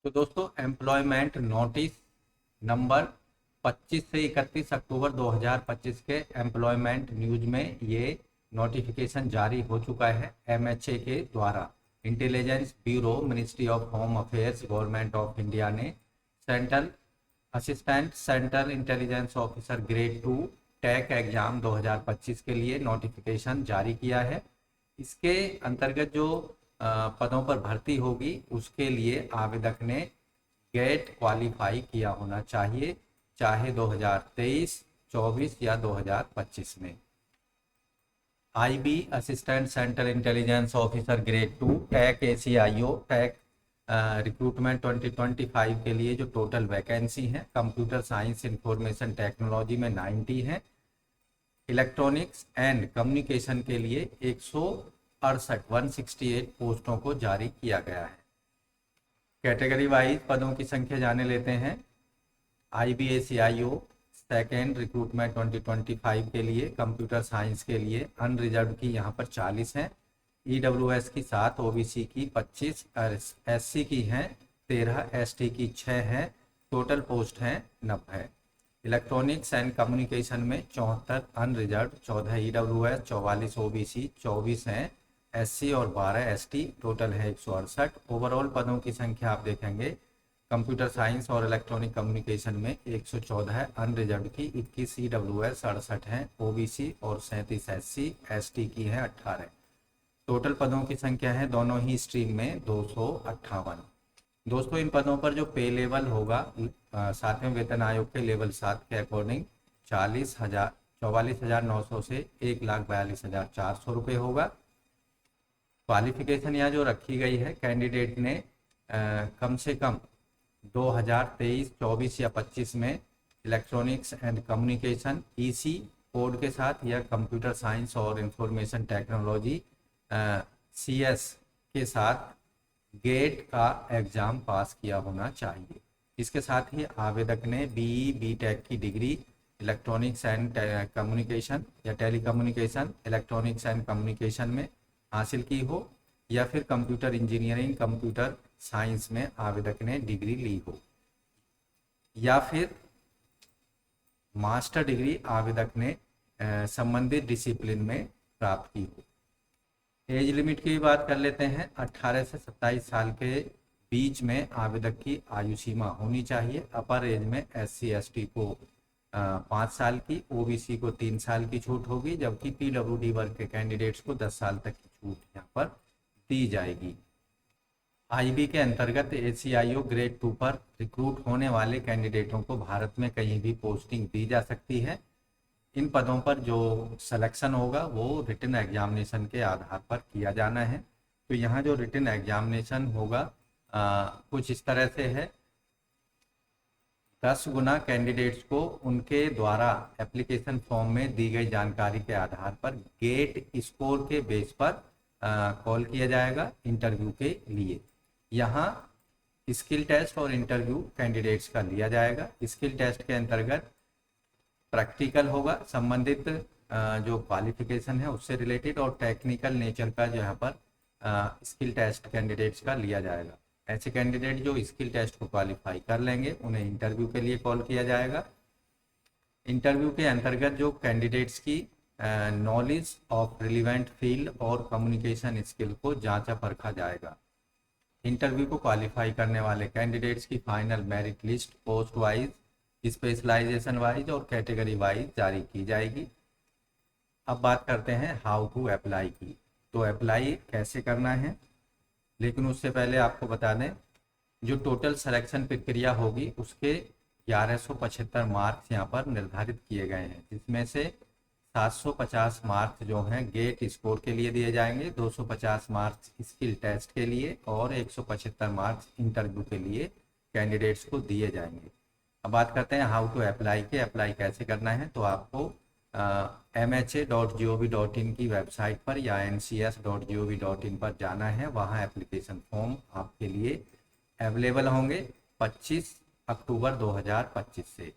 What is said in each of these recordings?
तो दोस्तों employment notice number 25 से 31 अक्टूबर 2025 के एम्प्लॉयमेंट न्यूज में ये नोटिफिकेशन जारी हो चुका है एमएचए के द्वारा। Intelligence bureau, ministry of home affairs, government of India ने central assistant central intelligence officer grade 2 tech exam 2025 के लिए नोटिफिकेशन जारी किया है। इसके अंतर्गत जो पदों पर भर्ती होगी उसके लिए आवेदक ने गेट क्वालिफाई किया होना चाहिए, चाहे 2023, 24 या 2025 में। IB assistant central intelligence officer grade 2 टैक एसीआईओ टैक रिक्रूटमेंट 2025 के लिए जो टोटल वैकेंसी है कंप्यूटर साइंस इंफॉर्मेशन टेक्नोलॉजी में 90 है। इलेक्ट्रॉनिक्स एंड कम्युनिकेशन के लिए 168 पोस्टों को जारी किया गया है। कैटेगरी वाइज पदों की संख्या जाने लेते हैं। IBACIO सेकेंड रिक्रूटमेंट 2025 के लिए कंप्यूटर साइंस के लिए अनरिजर्व की यहाँ पर 40 हैं, EWS की 7, OBC की 25, SC की हैं 13, ST की 6 हैं। टोटल पोस्ट हैं 90। इलेक्ट्रॉनिक्स एंड कम्युनिकेशन में 74 अनरिजर्व, 14 EWS, 44 OBC, 24 हैं SC और 12 ST। टोटल है 168। ओवरऑल पदों की संख्या आप देखेंगे कंप्यूटर साइंस और इलेक्ट्रॉनिक कम्युनिकेशन में 114 है, अनरिजर्व की 21, EWS 68 हैं, OBC और 37 SC, ST की है 18। टोटल पदों की संख्या है दोनों ही स्ट्रीम में 258। दोस्तों इन पदों पर जो पे लेवल होगा 7वें वेतन आयोग के लेवल 7 के अकॉर्डिंग 44,900 से 1,42,400 रुपये होगा। क्वालिफिकेशन यहाँ जो रखी गई है, कैंडिडेट ने कम से कम 2023, 24 या 25 में electronics and communication EC code के साथ या कंप्यूटर साइंस और इंफॉर्मेशन टेक्नोलॉजी CS के साथ गेट का एग्जाम पास किया होना चाहिए। इसके साथ ही आवेदक ने BE BTech की डिग्री इलेक्ट्रॉनिक्स एंड कम्युनिकेशन या टेलीकम्युनिकेशन इलेक्ट्रॉनिक्स एंड कम्युनिकेशन में हासिल की हो या फिर कंप्यूटर इंजीनियरिंग कंप्यूटर साइंस में आवेदक ने डिग्री ली हो या फिर मास्टर डिग्री आवेदक ने संबंधित डिसिप्लिन में प्राप्त की हो। एज लिमिट की बात कर लेते हैं। 18 से 27 साल के बीच में आवेदक की आयु सीमा होनी चाहिए। अपर एज में SC ST को 5 साल की, OBC को 3 साल की छूट होगी, जबकि PWD वर्ग के कैंडिडेट्स को 10 साल तक की छूट यहाँ पर दी जाएगी। IB के अंतर्गत ACIO ग्रेड 2 पर रिक्रूट होने वाले कैंडिडेटों को भारत में कहीं भी पोस्टिंग दी जा सकती है। इन पदों पर जो सिलेक्शन होगा वो रिटन एग्जामिनेशन के आधार पर किया जाना है। तो यहाँ जो रिटन एग्जामिनेशन होगा कुछ इस तरह से है। 10 गुना कैंडिडेट्स को उनके द्वारा एप्लीकेशन फॉर्म में दी गई जानकारी के आधार पर गेट स्कोर के बेस पर कॉल किया जाएगा इंटरव्यू के लिए। यहाँ स्किल टेस्ट और इंटरव्यू कैंडिडेट्स का लिया जाएगा। स्किल टेस्ट के अंतर्गत प्रैक्टिकल होगा, संबंधित जो क्वालिफिकेशन है उससे रिलेटेड, और टेक्निकल नेचर का जो यहाँ पर स्किल टेस्ट कैंडिडेट्स का लिया जाएगा। ऐसे कैंडिडेट जो स्किल टेस्ट को क्वालिफाई कर लेंगे उन्हें इंटरव्यू के लिए कॉल किया जाएगा। इंटरव्यू के अंतर्गत जो कैंडिडेट्स की नॉलेज ऑफ रिलीवेंट फील्ड और कम्युनिकेशन स्किल को जांचा परखा जाएगा। इंटरव्यू को क्वालिफाई करने वाले कैंडिडेट्स की final merit list post wise, specialisation wise और कैटेगरी वाइज जारी की जाएगी। अब बात करते हैं हाउ टू अप्लाई की। तो अप्लाई कैसे करना है, लेकिन उससे पहले आपको बता दें जो टोटल सिलेक्शन प्रक्रिया होगी उसके 1175 मार्क्स यहाँ पर निर्धारित किए गए हैं, जिसमें से 750 मार्क्स जो हैं गेट स्कोर के लिए दिए जाएंगे, 250 मार्क्स स्किल टेस्ट के लिए और 175 मार्क्स इंटरव्यू के लिए कैंडिडेट्स को दिए जाएंगे। अब बात करते हैं हाउ टू अप्लाई के। अप्लाई कैसे करना है, तो आपको MHA.gov.in की वेबसाइट पर या NCS.gov.in पर जाना है। वहाँ एप्लीकेशन फॉर्म आपके लिए अवेलेबल होंगे 25 अक्टूबर 2025 से,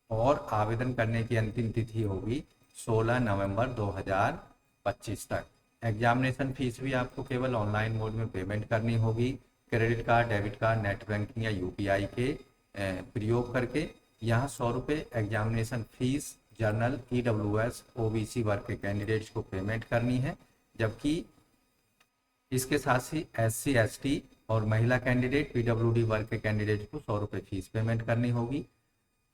और आवेदन करने की अंतिम तिथि होगी 16 नवंबर 2025 तक। एग्जामिनेशन फीस भी आपको केवल ऑनलाइन मोड में पेमेंट करनी होगी। Credit card, debit card, net banking या यूपीआई के प्रयोग करके यहाँ 100 रुपये examination fees journal EWS OBC वर्ग के कैंडिडेट्स को पेमेंट करनी है, जबकि इसके साथ ही एससी एसटी और महिला कैंडिडेट पीडब्ल्यूडी वर्ग के कैंडिडेट को 100 रुपये फीस पेमेंट करनी होगी।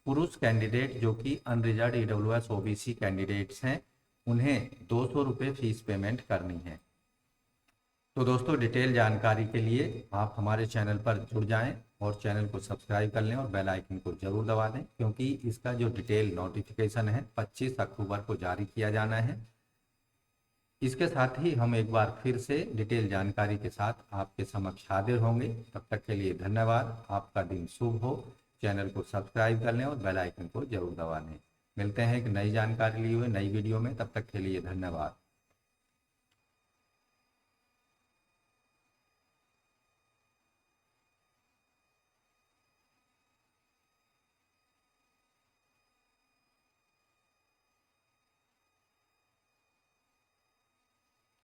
पुरुष कैंडिडेट जो कि अनरिजर्व ईडब्ल्यूएस ओबीसी कैंडिडेट्स हैं उन्हें 200 रुपये फीस पेमेंट करनी है। तो दोस्तों डिटेल जानकारी के लिए आप हमारे चैनल पर जुड़ जाएं और चैनल को सब्सक्राइब कर लें और बेल आइकन को जरूर दबा दें, क्योंकि इसका जो डिटेल नोटिफिकेशन है 25 अक्टूबर को जारी किया जाना है। इसके साथ ही हम एक बार फिर से डिटेल जानकारी के साथ आपके समक्ष हाजिर होंगे। तब तक के लिए धन्यवाद। आपका दिन शुभ हो। चैनल को सब्सक्राइब कर लें और बेल आइकन को जरूर दबा लें। मिलते हैं एक नई जानकारी लिए हुए नई वीडियो में। तब तक के लिए धन्यवाद।